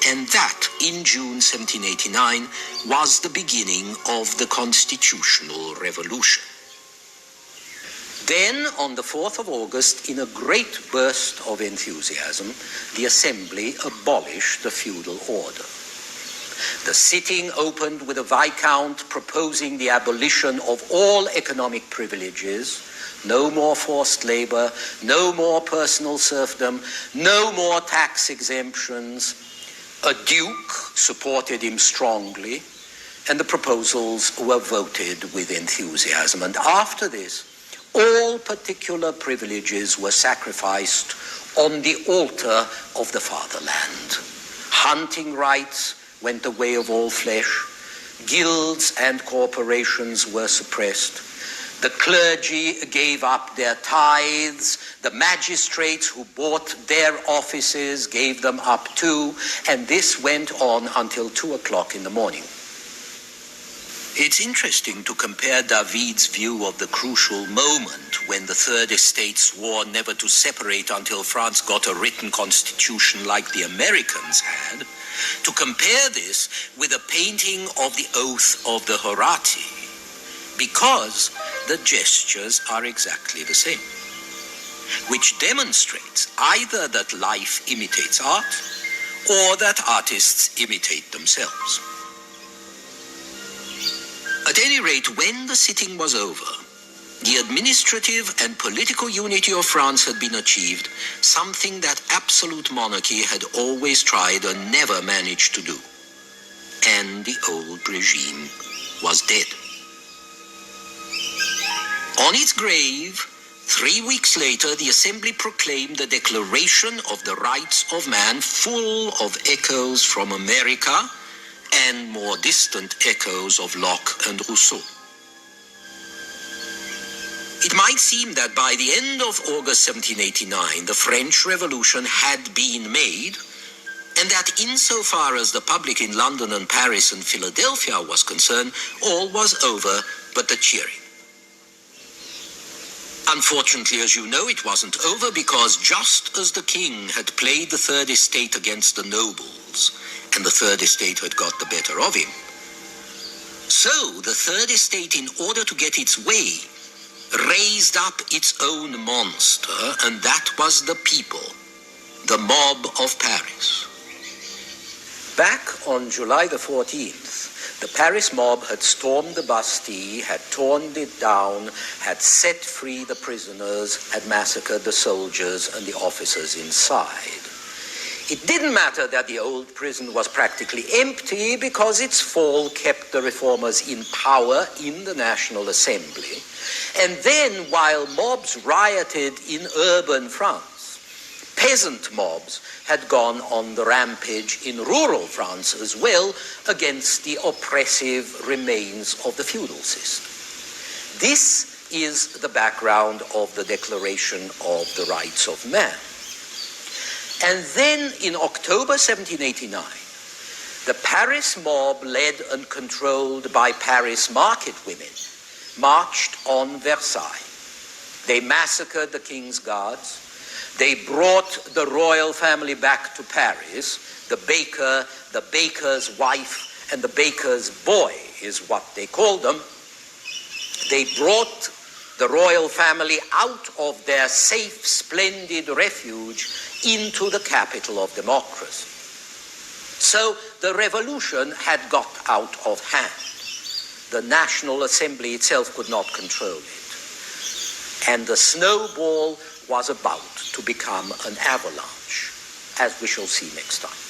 And that, in June 1789, was the beginning of the Constitutional Revolution. Then, on the 4th of August, in a great burst of enthusiasm, the Assembly abolished the feudal order. The sitting opened with a Viscount proposing the abolition of all economic privileges, no more forced labor, no more personal serfdom, no more tax exemptions. A duke supported him strongly, and the proposals were voted with enthusiasm. And after this, all particular privileges were sacrificed on the altar of the fatherland. Hunting rights went the way of all flesh. Guilds and corporations were suppressed. The clergy gave up their tithes. The magistrates who bought their offices gave them up too. And this went on until 2 o'clock in the morning. It's interesting to compare David's view of the crucial moment when the Third Estate swore never to separate until France got a written constitution like the Americans had, to compare this with a painting of the Oath of the Horatii, because the gestures are exactly the same, which demonstrates either that life imitates art or that artists imitate themselves. At any rate, when the sitting was over, the administrative and political unity of France had been achieved, something that absolute monarchy had always tried and never managed to do. And the old regime was dead. On its grave, 3 weeks later, the Assembly proclaimed the Declaration of the Rights of Man, full of echoes from America and more distant echoes of Locke and Rousseau. It might seem that by the end of August 1789, the French Revolution had been made, and that insofar as the public in London and Paris and Philadelphia was concerned, all was over but the cheering. Unfortunately, as you know, it wasn't over, because just as the king had played the Third Estate against the nobles, and the Third Estate had got the better of him, so the Third Estate, in order to get its way, raised up its own monster, and that was the people, the mob of Paris. Back on July the 14th, the Paris mob had stormed the Bastille, had torn it down, had set free the prisoners, had massacred the soldiers and the officers inside. It didn't matter that the old prison was practically empty, because its fall kept the reformers in power in the National Assembly. And then, while mobs rioted in urban France, peasant mobs had gone on the rampage in rural France as well, against the oppressive remains of the feudal system. This is the background of the Declaration of the Rights of Man. And then in October 1789, the Paris mob, led and controlled by Paris market women, marched on Versailles. They massacred the king's guards. They brought the royal family back to Paris. The baker, the baker's wife, and the baker's boy is what they called them. They brought the royal family out of their safe, splendid refuge into the capital of democracy. So the revolution had got out of hand. The National Assembly itself could not control it. And the snowball was about to become an avalanche, as we shall see next time.